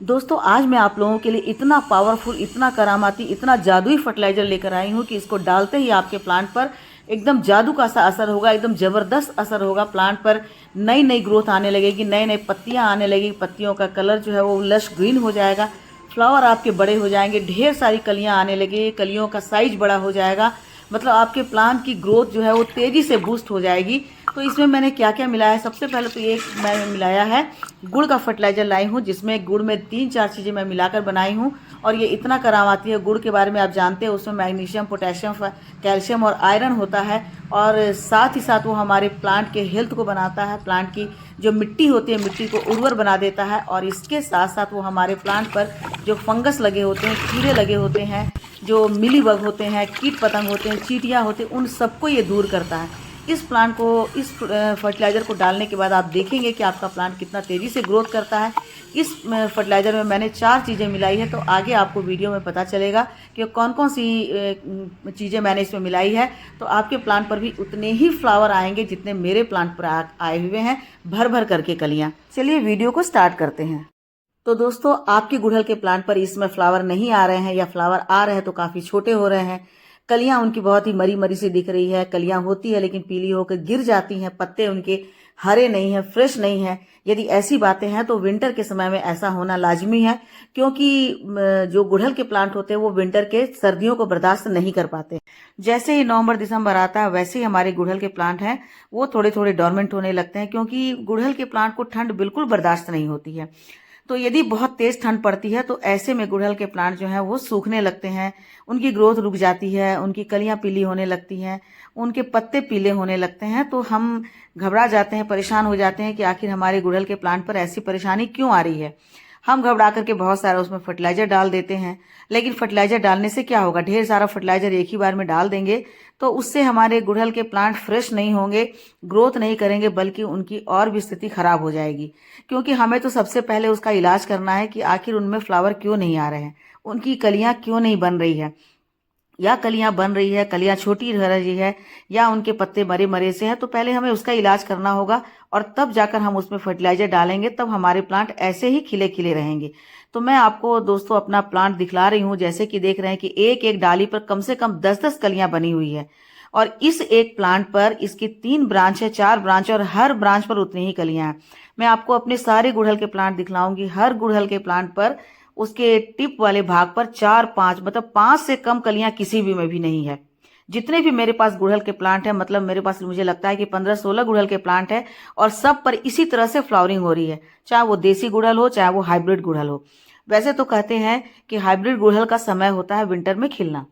दोस्तों आज मैं आप लोगों के लिए इतना पावरफुल, इतना करामाती, इतना जादुई फर्टिलाइजर लेकर आई हूँ कि इसको डालते ही आपके प्लांट पर एकदम जादू का सा असर होगा, एकदम ज़बरदस्त असर होगा। प्लांट पर नई नई ग्रोथ आने लगेगी, नए नए पत्तियाँ आने लगेगी, पत्तियों का कलर जो है वो लश ग्रीन हो जाएगा, फ्लावर आपके बड़े हो जाएंगे, ढेर सारी कलियाँ आने लगेगी, कलियों का साइज बड़ा हो जाएगा, मतलब आपके प्लांट की ग्रोथ जो है वो तेज़ी से बूस्ट हो जाएगी। तो इसमें मैंने क्या क्या मिलाया है, सबसे पहले तो ये मैंने मिलाया है गुड़ का फर्टिलाइज़र लाई हूँ, जिसमें गुड़ में 3-4 चीज़ें मैं मिलाकर बनाई हूँ और ये इतना काम आती है। गुड़ के बारे में आप जानते हैं, उसमें मैग्नीशियम, पोटेशियम, कैल्शियम और आयरन होता है और साथ ही साथ वो हमारे प्लांट के हेल्थ को बनाता है, प्लांट की जो मिट्टी होती है मिट्टी को उर्वर बना देता है और इसके साथ साथ वो हमारे प्लांट पर जो फंगस लगे होते हैं, कीड़े लगे होते हैं, जो मिलीबग होते हैं, कीट पतंग होते हैं, चींटियाँ होते हैं, उन सबको ये दूर करता है। इस प्लांट को, इस फर्टिलाइज़र को डालने के बाद आप देखेंगे कि आपका प्लांट कितना तेज़ी से ग्रोथ करता है। इस फर्टिलाइज़र में मैंने 4 चीज़ें मिलाई है, तो आगे आपको वीडियो में पता चलेगा कि कौन कौन सी चीज़ें मैंने इसमें मिलाई है। तो आपके प्लांट पर भी उतने ही फ्लावर आएंगे जितने मेरे प्लांट पर आए हुए हैं, भर भर करके कलियाँ। चलिए वीडियो को स्टार्ट करते हैं। तो दोस्तों आपके गुड़हल के प्लांट पर इसमें फ्लावर नहीं आ रहे हैं या फ्लावर आ रहे हैं तो काफ़ी छोटे हो रहे हैं, कलियां उनकी बहुत ही मरी मरी सी दिख रही है, कलियां होती है लेकिन पीली होकर गिर जाती हैं, पत्ते उनके हरे नहीं हैं, फ्रेश नहीं है। यदि ऐसी बातें हैं तो विंटर के समय में ऐसा होना लाजमी है, क्योंकि जो गुड़हल के प्लांट होते हैं वो विंटर के सर्दियों को बर्दाश्त नहीं कर पाते। जैसे ही नवंबर दिसंबर आता है वैसे ही हमारे गुड़हल के प्लांट हैं वो थोड़े थोड़े डोरमेंट होने लगते हैं, क्योंकि गुड़हल के प्लांट को ठंड बिल्कुल बर्दाश्त नहीं होती है। तो यदि बहुत तेज ठंड पड़ती है तो ऐसे में गुड़हल के प्लांट जो हैं वो सूखने लगते हैं, उनकी ग्रोथ रुक जाती है, उनकी कलियां पीली होने लगती हैं, उनके पत्ते पीले होने लगते हैं। तो हम घबरा जाते हैं, परेशान हो जाते हैं कि आखिर हमारे गुड़हल के प्लांट पर ऐसी परेशानी क्यों आ रही है। हम घबरा करके बहुत सारा उसमें फर्टिलाइजर डाल देते हैं, लेकिन फर्टिलाइजर डालने से क्या होगा, ढेर सारा फर्टिलाइजर एक ही बार में डाल देंगे तो उससे हमारे गुड़हल के प्लांट फ्रेश नहीं होंगे, ग्रोथ नहीं करेंगे, बल्कि उनकी और भी स्थिति खराब हो जाएगी। क्योंकि हमें तो सबसे पहले उसका इलाज करना है कि आखिर उनमें फ्लावर क्यों नहीं आ रहे हैं, उनकी कलियां क्यों नहीं बन रही है, या कलियां बन रही है, कलियां छोटी रह रही है, या उनके पत्ते मरे मरे से हैं। तो पहले हमें उसका इलाज करना होगा और तब जाकर हम उसमें फर्टिलाइजर डालेंगे, तब हमारे प्लांट ऐसे ही खिले खिले रहेंगे। तो मैं आपको दोस्तों अपना प्लांट दिखला रही हूँ, जैसे कि देख रहे हैं कि एक एक डाली पर कम से कम 10-10 कलियां बनी हुई है और इस एक प्लांट पर इसकी 3 ब्रांच है, 4 ब्रांच, और हर ब्रांच पर उतनी ही कलियां हैं। मैं आपको अपने सारे गुड़हल के प्लांट दिखलाऊंगी। हर गुड़हल के प्लांट पर उसके टिप वाले भाग पर 4-5, मतलब 5 से कम कलियां किसी भी में भी नहीं है। जितने भी मेरे पास गुड़हल के प्लांट है, मतलब मेरे पास मुझे लगता है कि 15-16 गुड़हल के प्लांट है और सब पर इसी तरह से फ्लावरिंग हो रही है, चाहे वो देसी गुड़हल हो चाहे वो हाइब्रिड गुड़हल हो। वैसे तो कहते हैं कि हाइब्रिड गुड़हल का समय होता है विंटर में खिलना,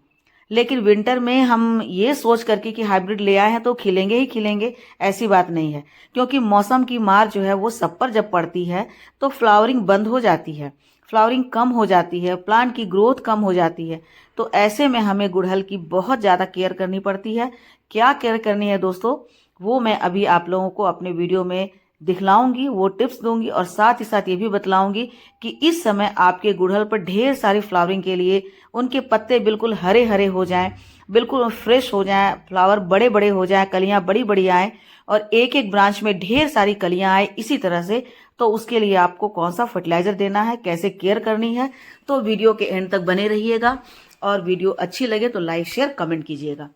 लेकिन विंटर में हम ये सोच करके कि हाइब्रिड ले आए हैं तो खिलेंगे ही खिलेंगे, ऐसी बात नहीं है। क्योंकि मौसम की मार जो है वो सब पर जब पड़ती है तो फ्लावरिंग बंद हो जाती है, फ्लावरिंग कम हो जाती है, प्लांट की ग्रोथ कम हो जाती है। तो ऐसे में हमें गुड़हल की बहुत ज़्यादा केयर करनी पड़ती है। क्या केयर करनी है दोस्तों, वो मैं अभी आप लोगों को अपने वीडियो में दिखलाऊंगी, वो टिप्स दूंगी और साथ ही साथ ये भी बतलाऊंगी कि इस समय आपके गुड़हल पर ढेर सारी फ्लावरिंग के लिए उनके पत्ते बिल्कुल हरे हरे हो जाएं, बिल्कुल फ्रेश हो जाएं, फ्लावर बड़े बड़े हो जाएं, कलियां बड़ी बड़ी आएं और एक एक ब्रांच में ढेर सारी कलियां आए इसी तरह से। तो उसके लिए आपको कौन सा फर्टिलाइजर देना है, कैसे केयर करनी है, तो वीडियो के एंड तक बने रहिएगा और वीडियो अच्छी लगे तो लाइक शेयर कमेंट कीजिएगा।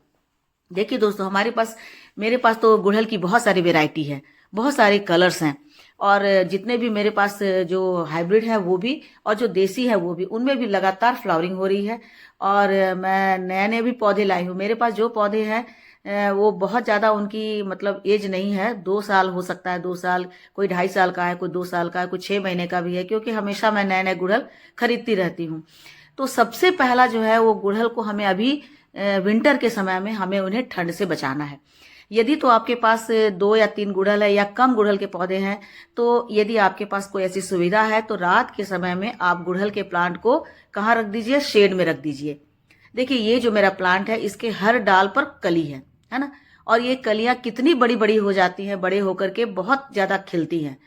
देखिए दोस्तों, मेरे पास तो गुड़हल की बहुत सारी वेराइटी है, बहुत सारे कलर्स हैं और जितने भी मेरे पास जो हाइब्रिड है वो भी और जो देसी है वो भी, उनमें भी लगातार फ्लावरिंग हो रही है। और मैं नए नए भी पौधे लाई हूँ। मेरे पास जो पौधे हैं वो बहुत ज़्यादा उनकी मतलब एज नहीं है, 2 साल हो सकता है, 2 साल, कोई 2.5 साल का है, कोई 2 साल का है, कोई 6 महीने का भी है, क्योंकि हमेशा मैं नए नए गुड़हल खरीदती रहती हूँ। तो सबसे पहला जो है वो गुड़हल को हमें अभी विंटर के समय में हमें उन्हें ठंड से बचाना है। यदि तो आपके पास 2 या 3 गुड़हल है या कम गुड़हल के पौधे हैं, तो यदि आपके पास कोई ऐसी सुविधा है तो रात के समय में आप गुड़हल के प्लांट को कहाँ रख दीजिए, शेड में रख दीजिए। देखिए ये जो मेरा प्लांट है इसके हर डाल पर कली है ना, और ये कलियां कितनी बड़ी बड़ी हो जाती हैं, बड़े होकर के बहुत ज्यादा खिलती हैं।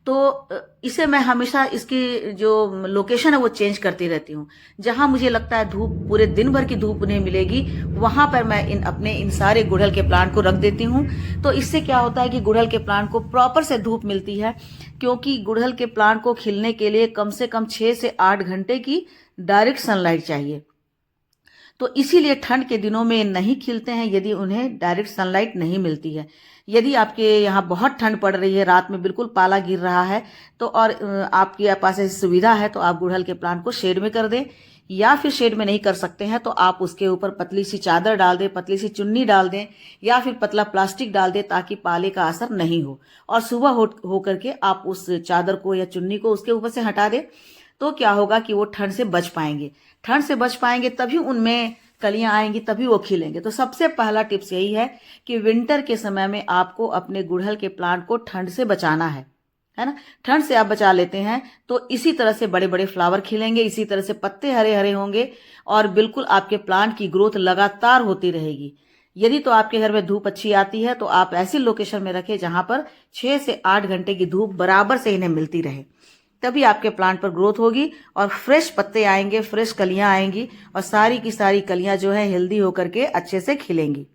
तो इसे मैं हमेशा इसकी जो लोकेशन है वो चेंज करती रहती हूँ। जहां मुझे लगता है धूप, पूरे दिन भर की धूप उन्हें मिलेगी, वहां पर मैं इन सारे गुड़हल के प्लांट को रख देती हूँ। तो इससे क्या होता है कि गुड़हल के प्लांट को प्रॉपर से धूप मिलती है, क्योंकि गुड़हल के प्लांट को खिलने के लिए कम से कम 6 से 8 घंटे की डायरेक्ट सनलाइट चाहिए। तो इसीलिए ठंड के दिनों में नहीं खिलते हैं यदि उन्हें डायरेक्ट सनलाइट नहीं मिलती है। यदि आपके यहाँ बहुत ठंड पड़ रही है, रात में बिल्कुल पाला गिर रहा है, तो और आपके पास ऐसी सुविधा है तो आप गुड़हल के प्लांट को शेड में कर दें, या फिर शेड में नहीं कर सकते हैं तो आप उसके ऊपर पतली सी चादर डाल दें, पतली सी चुन्नी डाल दें, या फिर पतला प्लास्टिक डाल दें ताकि पाले का असर नहीं हो। और सुबह हो करके आप उस चादर को या चुन्नी को उसके ऊपर से हटा दें, तो क्या होगा कि वो ठंड से बच पाएंगे। ठंड से बच पाएंगे तभी उनमें कलियां आएंगी, तभी वो खिलेंगे। तो सबसे पहला टिप्स यही है कि विंटर के समय में आपको अपने गुड़हल के प्लांट को ठंड से बचाना है ना। ठंड से आप बचा लेते हैं तो इसी तरह से बड़े बड़े फ्लावर खिलेंगे, इसी तरह से पत्ते हरे हरे होंगे और बिल्कुल आपके प्लांट की ग्रोथ लगातार होती रहेगी। यदि तो आपके घर में धूप अच्छी आती है तो आप ऐसी लोकेशन में रखें जहां पर 6 से 8 घंटे की धूप बराबर से इन्हें मिलती रहे, तभी आपके प्लांट पर ग्रोथ होगी और फ्रेश पत्ते आएंगे, फ्रेश कलियां आएंगी और सारी की सारी कलियां जो है हेल्दी होकर के अच्छे से खिलेंगी।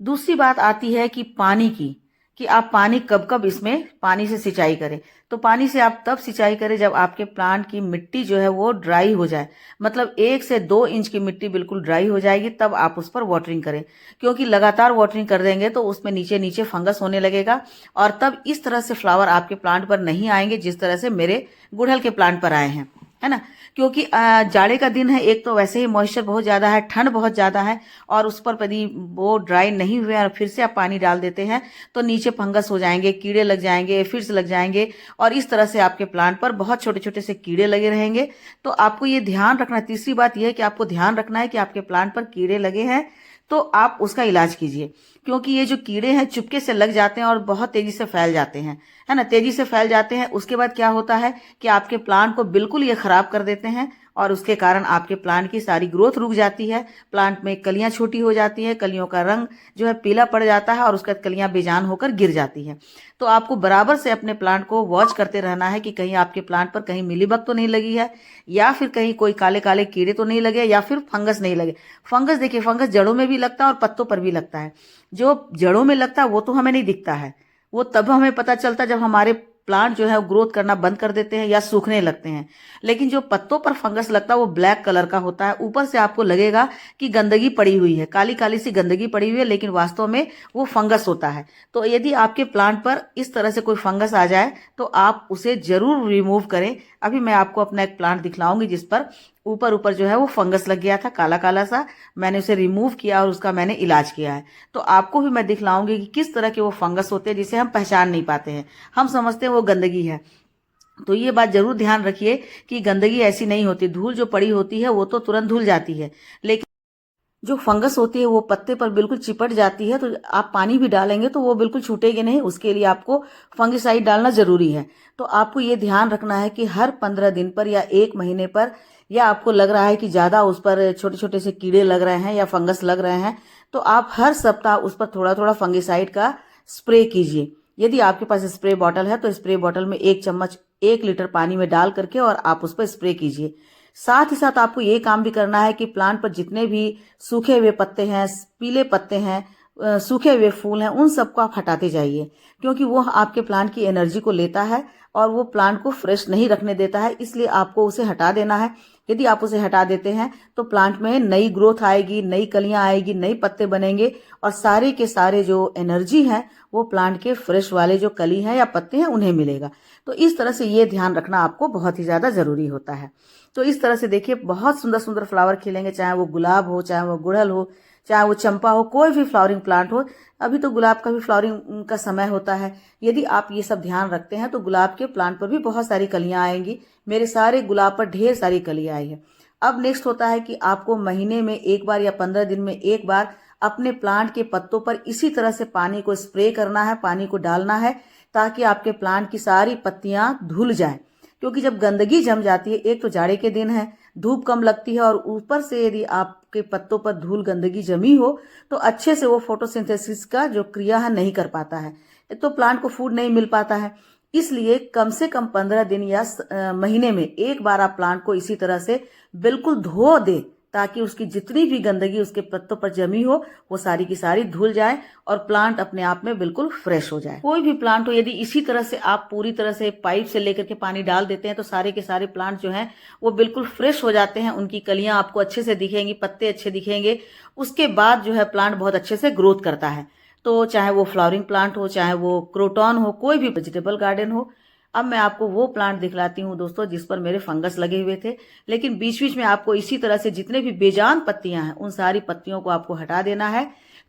दूसरी बात आती है कि पानी की, कि आप पानी कब कब इसमें पानी से सिंचाई करें। तो पानी से आप तब सिंचाई करें जब आपके प्लांट की मिट्टी जो है वो ड्राई हो जाए, मतलब 1 से 2 इंच की मिट्टी बिल्कुल ड्राई हो जाएगी, तब आप उस पर वाटरिंग करें। क्योंकि लगातार वाटरिंग कर देंगे तो उसमें नीचे नीचे फंगस होने लगेगा और तब इस तरह से फ्लावर आपके प्लांट पर नहीं आएंगे जिस तरह से मेरे गुड़हल के प्लांट पर आए हैं, है ना। क्योंकि जाड़े का दिन है, एक तो वैसे ही मॉइस्चर बहुत ज़्यादा है, ठंड बहुत ज़्यादा है, और उस पर यदि वो ड्राई नहीं हुए और फिर से आप पानी डाल देते हैं तो नीचे फंगस हो जाएंगे, कीड़े लग जाएंगे, फिर से लग जाएंगे और इस तरह से आपके प्लांट पर बहुत छोटे छोटे से कीड़े लगे रहेंगे। तो आपको ये ध्यान रखना है। तीसरी बात यह है कि आपको ध्यान रखना है कि आपके प्लांट पर कीड़े लगे हैं तो आप उसका इलाज कीजिए, क्योंकि ये जो कीड़े हैं चुपके से लग जाते हैं और बहुत तेजी से फैल जाते हैं, है ना। तेजी से फैल जाते हैं, उसके बाद क्या होता है कि आपके प्लांट को बिल्कुल ये खराब कर देते हैं और उसके कारण आपके प्लांट की सारी ग्रोथ रुक जाती है। प्लांट में कलियां छोटी हो जाती हैं, कलियों का रंग जो है पीला पड़ जाता है और उसके बाद कलियां बेजान होकर गिर जाती हैं। तो आपको बराबर से अपने प्लांट को वॉच करते रहना है कि कहीं आपके प्लांट पर कहीं मिलीबग तो नहीं लगी है, या फिर कहीं कोई काले काले कीड़े तो नहीं लगे, या फिर फंगस नहीं लगे। फंगस देखिए, फंगस जड़ों में भी लगता है और पत्तों पर भी लगता है। जो जड़ों में लगता है वो तो हमें नहीं दिखता है, वो तब हमें पता चलता है जब हमारे प्लांट जो है वो ग्रोथ करना बंद कर देते हैं या सूखने लगते हैं। लेकिन जो पत्तों पर फंगस लगता है वो ब्लैक कलर का होता है, ऊपर से आपको लगेगा कि गंदगी पड़ी हुई है, काली काली सी गंदगी पड़ी हुई है, लेकिन वास्तव में वो फंगस होता है। तो यदि आपके प्लांट पर इस तरह से कोई फंगस आ जाए तो आप उसे जरूर रिमूव करें। अभी मैं आपको अपना एक प्लांट दिखलाऊंगी जिस पर ऊपर ऊपर जो है वो फंगस लग गया था, काला काला सा। मैंने उसे रिमूव किया और उसका मैंने इलाज किया है। तो आपको भी मैं दिखलाऊंगी कि किस तरह के वो फंगस होते हैं जिसे हम पहचान नहीं पाते हैं, हम समझते हैं वो गंदगी है। तो ये बात जरूर ध्यान रखिए कि गंदगी ऐसी नहीं होती, धूल जो पड़ी होती है वो तो तुरंत धुल जाती है, लेकिन जो फंगस होती है वो पत्ते पर बिल्कुल चिपट जाती है। तो आप पानी भी डालेंगे तो वो बिल्कुल छूटेगी नहीं, उसके लिए आपको फंगिसाइड डालना जरूरी है। तो आपको ये ध्यान रखना है कि हर 15 दिन पर या 1 महीने पर, या आपको लग रहा है कि ज्यादा उस पर छोटे छोटे से कीड़े लग रहे हैं या फंगस लग रहे हैं, तो आप हर सप्ताह उस पर थोड़ा थोड़ा फंगिसाइड का स्प्रे कीजिए। यदि आपके पास स्प्रे बॉटल है तो स्प्रे बॉटल में 1 चम्मच 1 लीटर पानी में डाल करके और आप उस पर स्प्रे कीजिए। साथ ही साथ आपको ये काम भी करना है कि प्लांट पर जितने भी सूखे हुए पत्ते हैं, पीले पत्ते हैं, सूखे हुए फूल हैं, उन सबको आप हटाते जाइए, क्योंकि वो आपके प्लांट की एनर्जी को लेता है और वो प्लांट को फ्रेश नहीं रखने देता है, इसलिए आपको उसे हटा देना है। यदि आप उसे हटा देते हैं तो प्लांट में नई ग्रोथ आएगी, नई कलियां आएगी, नई पत्ते बनेंगे और सारे के सारे जो एनर्जी है वो प्लांट के फ्रेश वाले जो कली हैं या पत्ते हैं उन्हें मिलेगा। तो इस तरह से ये ध्यान रखना आपको बहुत ही ज्यादा जरूरी होता है। तो इस तरह से देखिए बहुत सुंदर सुंदर फ्लावर खिलेंगे, चाहे वो गुलाब हो, चाहे वो गुड़हल हो, चाहे वो चंपा हो, कोई भी फ्लावरिंग प्लांट हो। अभी तो गुलाब का भी फ्लावरिंग का समय होता है। यदि आप ये सब ध्यान रखते हैं तो गुलाब के प्लांट पर भी बहुत सारी कलियां आएंगी। मेरे सारे गुलाब पर ढेर सारी कलियां आई है। अब नेक्स्ट होता है कि आपको महीने में 1 बार या 15 दिन में 1 बार अपने प्लांट के पत्तों पर इसी तरह से पानी को स्प्रे करना है, पानी को डालना है, ताकि आपके प्लांट की सारी पत्तियां धुल जाएं। क्योंकि जब गंदगी जम जाती है, एक तो जाड़े के दिन है, धूप कम लगती है और ऊपर से यदि आपके पत्तों पर धूल गंदगी जमी हो तो अच्छे से वो फोटोसिंथेसिस का जो क्रिया है नहीं कर पाता है, तो प्लांट को फूड नहीं मिल पाता है। इसलिए कम से कम 15 दिन या महीने में 1 बार आप प्लांट को इसी तरह से बिल्कुल धो दे, ताकि उसकी जितनी भी गंदगी उसके पत्तों पर जमी हो वो सारी की सारी धुल जाए और प्लांट अपने आप में बिल्कुल फ्रेश हो जाए। कोई भी प्लांट हो, यदि इसी तरह से आप पूरी तरह से पाइप से लेकर के पानी डाल देते हैं तो सारे के सारे प्लांट जो हैं वो बिल्कुल फ्रेश हो जाते हैं। उनकी कलियां आपको अच्छे से दिखेंगी, पत्ते अच्छे दिखेंगे। उसके बाद जो है प्लांट बहुत अच्छे से ग्रोथ करता है। तो चाहे वो फ्लावरिंग प्लांट हो, चाहे वो क्रोटॉन हो, कोई भी वेजिटेबल गार्डन हो। अब मैं आपको वो प्लांट दिखलाती हूँ दोस्तों जिस पर मेरे फंगस लगे हुए थे, लेकिन बीच बीच में आपको इसी तरह से जितने भी बेजान पत्तियां हैं उन सारी पत्तियों को आपको हटा देना है,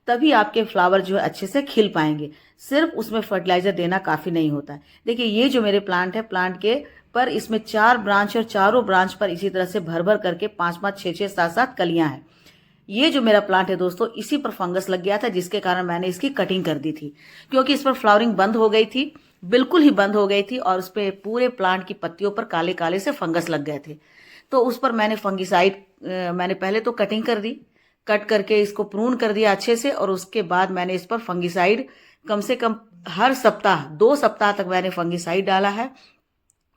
तभी आपके फ्लावर जो है अच्छे से खिल पाएंगे। सिर्फ उसमें फर्टिलाइजर देना काफी नहीं होता है। देखिए ये जो मेरे प्लांट है, प्लांट के पर इसमें 4 ब्रांच और चारों ब्रांच पर इसी तरह से भर भर करके 5-5, 6-6, 7-7 कलियां हैं। ये जो मेरा प्लांट है दोस्तों, इसी पर फंगस लग गया था, जिसके कारण मैंने इसकी कटिंग कर दी थी, क्योंकि इस पर फ्लावरिंग बंद हो गई थी, बिल्कुल ही बंद हो गई थी और उस पर पूरे प्लांट की पत्तियों पर काले काले से फंगस लग गए थे। तो उस पर मैंने फंगिसाइड मैंने पहले तो कटिंग कर दी, कट करके इसको प्रून कर दिया अच्छे से, और उसके बाद मैंने इस पर फंगिसाइड कम से कम हर सप्ताह 2 सप्ताह तक मैंने फंगिसाइड डाला है।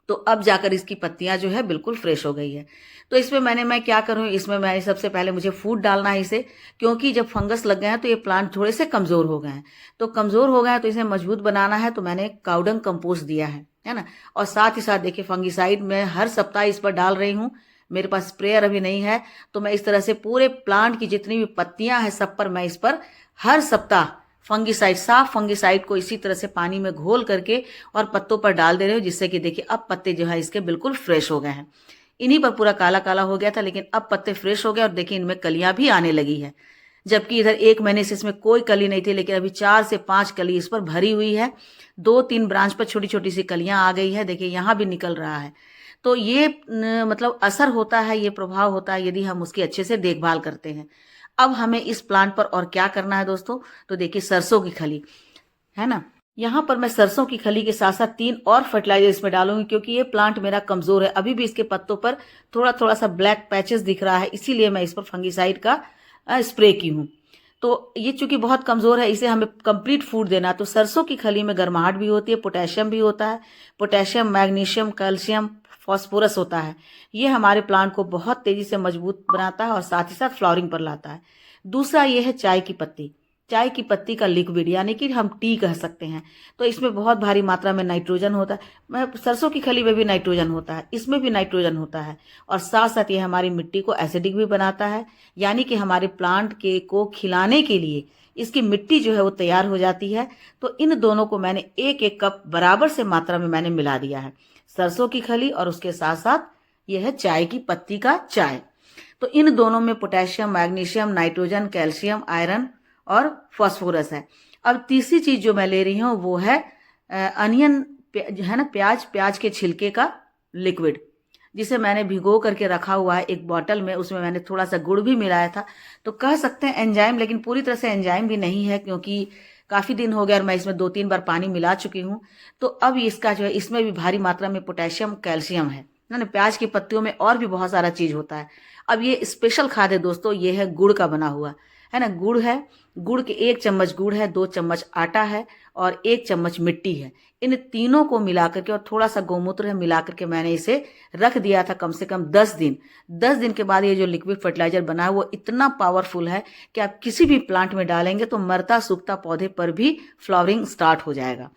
तो अब जाकर इसकी पत्तियां जो है बिल्कुल फ्रेश हो गई है। तो इसमें मैं क्या करूं, इसमें मैंने सबसे पहले मुझे फूड डालना है इसे, क्योंकि जब फंगस लग गए हैं तो ये प्लांट थोड़े से कमजोर हो गए हैं। तो कमजोर हो गए हैं तो इसे मजबूत बनाना है, तो मैंने काउडंग कंपोस्ट दिया है ना। और साथ ही साथ देखिए फंगिसाइड मैं हर सप्ताह इस पर डाल रही हूँ। मेरे पास स्प्रेयर अभी नहीं है, तो मैं इस तरह से पूरे प्लांट की जितनी भी पत्तियां हैं सब पर मैं इस पर हर सप्ताह फंगिसाइड, साफ फंगिसाइड को इसी तरह से पानी में घोल करके और पत्तों पर डाल दे रहे हो, जिससे कि देखिए अब पत्ते जो है इसके बिल्कुल फ्रेश हो गए हैं। इन्हीं पर पूरा काला काला हो गया था, लेकिन अब पत्ते फ्रेश हो गए और देखिए इनमें कलियां भी आने लगी है। जबकि इधर 1 महीने से इसमें कोई कली नहीं थी, लेकिन अभी 4 से 5 कली इस पर भरी हुई है। 2-3 ब्रांच पर छोटी छोटी सी कलियां आ गई है, देखिए यहाँ भी निकल रहा है। तो ये मतलब असर होता है, ये प्रभाव होता है यदि हम उसकी अच्छे से देखभाल करते हैं। अब हमें इस प्लांट पर और क्या करना है दोस्तों, तो देखिए सरसों की खली है ना, यहाँ पर मैं सरसों की खली के साथ साथ 3 और फर्टिलाइजर इसमें डालूंगी, क्योंकि ये प्लांट मेरा कमजोर है। अभी भी इसके पत्तों पर थोड़ा थोड़ा सा ब्लैक पैचेस दिख रहा है, इसीलिए मैं इस पर फंगिसाइड का स्प्रे की हूँ। तो ये चूंकि बहुत कमजोर है, इसे हमें कंप्लीट फूड देना। तो सरसों की खली में गर्माहट भी होती है, पोटेशियम भी होता है। पोटेशियम, मैग्नीशियम, कैल्शियम, फास्फोरस होता है। ये हमारे प्लांट को बहुत तेजी से मजबूत बनाता है और साथ ही साथ फ्लावरिंग पर लाता है। दूसरा ये है चाय की पत्ती। चाय की पत्ती का लिक्विड, यानी कि हम टी कह सकते हैं। तो इसमें बहुत भारी मात्रा में नाइट्रोजन होता है। मैं सरसों की खली में भी नाइट्रोजन होता है, इसमें भी नाइट्रोजन होता है। और साथ साथ ये हमारी मिट्टी को एसिडिक भी बनाता है, यानी कि हमारे प्लांट के को खिलाने के लिए इसकी मिट्टी जो है वो तैयार हो जाती है। तो इन दोनों को मैंने 1-1 कप बराबर से मात्रा में मैंने मिला दिया है, सरसों की खली और उसके साथ साथ यह है चाय की पत्ती का चाय। तो इन दोनों में potassium, magnesium, nitrogen, calcium, iron और फास्फोरस है। अब तीसरी चीज जो मैं ले रही हूँ वो है अनियन है ना, प्याज के छिलके का लिक्विड, जिसे मैंने भिगो करके रखा हुआ है एक बॉटल में। उसमें मैंने थोड़ा सा गुड़ भी मिलाया था, तो कह सकते हैं एंजाइम, लेकिन पूरी तरह से एंजाइम भी नहीं है, क्योंकि काफी दिन हो गया और मैं इसमें 2-3 बार पानी मिला चुकी हूँ। तो अब इसका जो है इसमें भी भारी मात्रा में पोटेशियम, कैल्शियम है ना। प्याज की पत्तियों में और भी बहुत सारा चीज होता है। अब ये स्पेशल खाद है दोस्तों, ये है गुड़ का बना हुआ है ना। गुड़ है, गुड़ के 1 चम्मच गुड़ है, 2 चम्मच आटा है और 1 चम्मच मिट्टी है। इन तीनों को मिला करके और थोड़ा सा गौमूत्र है मिला करके मैंने इसे रख दिया था कम से कम 10 दिन। 10 दिन के बाद ये जो लिक्विड फर्टिलाइजर बना है वो इतना पावरफुल है कि आप किसी भी प्लांट में डालेंगे तो मरता सूखता पौधे पर भी फ्लावरिंग स्टार्ट हो जाएगा।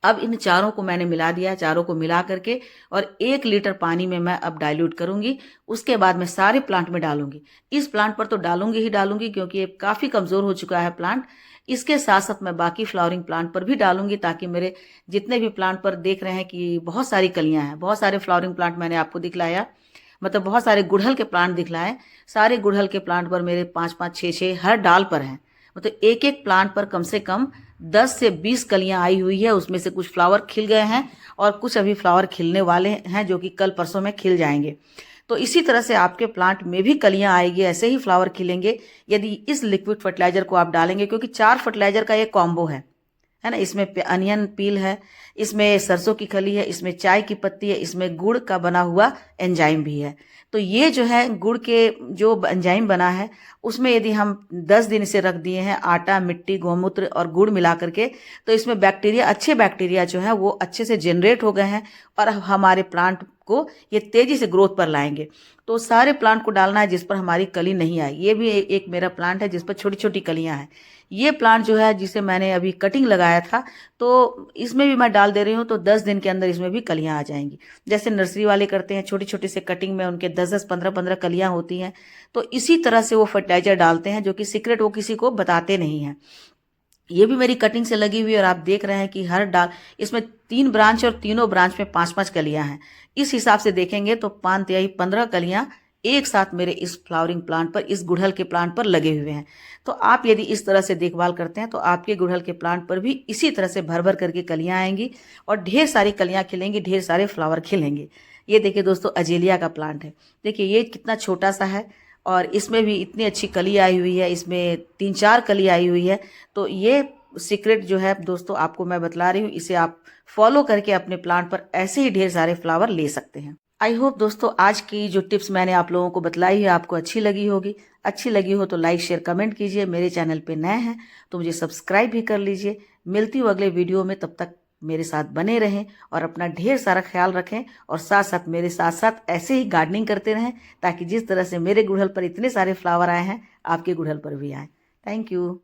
अब इन चारों को मैंने मिला दिया, चारों को मिला करके और 1 लीटर पानी में मैं अब डाइल्यूट करूंगी। उसके बाद मैं सारे प्लांट में डालूंगी। इस प्लांट पर तो डालूंगी ही डालूंगी, क्योंकि ये काफी कमजोर हो चुका है प्लांट। इसके साथ साथ मैं बाकी फ्लावरिंग प्लांट पर भी डालूंगी, ताकि मेरे जितने भी प्लांट पर देख रहे हैं कि बहुत सारी कलियां हैं, बहुत सारे फ्लावरिंग प्लांट मैंने आपको दिखलाया, मतलब बहुत सारे गुड़हल के प्लांट दिखलाए। सारे गुड़हल के प्लांट पर मेरे 5-5, 6-6 हर डाल पर हैं। मतलब 1-1 प्लांट पर कम से कम 10 से 20 कलियां आई हुई है। उसमें से कुछ फ्लावर खिल गए हैं और कुछ अभी फ्लावर खिलने वाले हैं, जो कि कल परसों में खिल जाएंगे। तो इसी तरह से आपके प्लांट में भी कलियां आएगी, ऐसे ही फ्लावर खिलेंगे यदि इस लिक्विड फर्टिलाइजर को आप डालेंगे, क्योंकि 4 फर्टिलाइजर का एक कॉम्बो है ना। इसमें अनियन पील है, इसमें सरसों की खली है, इसमें चाय की पत्ती है, इसमें गुड़ का बना हुआ एंजाइम भी है। तो ये जो है गुड़ के जो एंजाइम बना है उसमें यदि हम 10 दिन इसे रख दिए हैं, आटा, मिट्टी, गौमूत्र और गुड़ मिला करके, तो इसमें बैक्टीरिया, अच्छे बैक्टीरिया जो है वो अच्छे से जनरेट हो गए हैं और हमारे प्लांट आपको ये तेज़ी से ग्रोथ पर लाएंगे। तो सारे प्लांट को डालना है जिस पर हमारी कली नहीं आई। ये भी एक मेरा प्लांट है जिस पर छोटी छोटी कलियां हैं। ये प्लांट जो है जिसे मैंने अभी कटिंग लगाया था, तो इसमें भी मैं डाल दे रही हूँ, तो 10 दिन के अंदर इसमें भी कलियां आ जाएंगी। जैसे नर्सरी वाले करते हैं, छोटी छोटी से कटिंग में उनके 10-10 15-15 कलियां होती हैं, तो इसी तरह से वो फर्टिलाइजर डालते हैं, जो कि सीक्रेट वो किसी को बताते नहीं हैं। ये भी मेरी कटिंग से लगी हुई है और आप देख रहे हैं कि हर डाल इसमें 3 ब्रांच और तीनों ब्रांच में 5-5 कलियां हैं। इस हिसाब से देखेंगे तो 5 तिहाई 15 कलियां एक साथ मेरे इस फ्लावरिंग प्लांट पर, इस गुड़हल के प्लांट पर लगे हुए हैं। तो आप यदि इस तरह से देखभाल करते हैं तो आपके गुड़हल के प्लांट पर भी इसी तरह से भर भर करके कलियां आएंगी और ढेर सारी कलियां खिलेंगी, ढेर सारे फ्लावर खिलेंगे। ये देखिए दोस्तों, अजेलिया का प्लांट है। देखिए ये कितना छोटा सा है और इसमें भी इतनी अच्छी कली आई हुई है, इसमें 3-4 कली आई हुई है। तो ये सीक्रेट जो है दोस्तों आपको मैं बतला रही हूँ, इसे आप फॉलो करके अपने प्लांट पर ऐसे ही ढेर सारे फ्लावर ले सकते हैं। आई होप दोस्तों आज की जो टिप्स मैंने आप लोगों को बतलाई है आपको अच्छी लगी होगी। अच्छी लगी हो तो लाइक शेयर कमेंट कीजिए। मेरे चैनल पे नए हैं तो मुझे सब्सक्राइब भी कर लीजिए। मिलती हूँ अगले वीडियो में, तब तक मेरे साथ बने रहें और अपना ढेर सारा ख्याल रखें और साथ साथ मेरे साथ साथ ऐसे ही गार्डनिंग करते रहें, ताकि जिस तरह से मेरे गुड़हल पर इतने सारे फ्लावर आए हैं आपके गुड़हल पर भी आए। Thank you.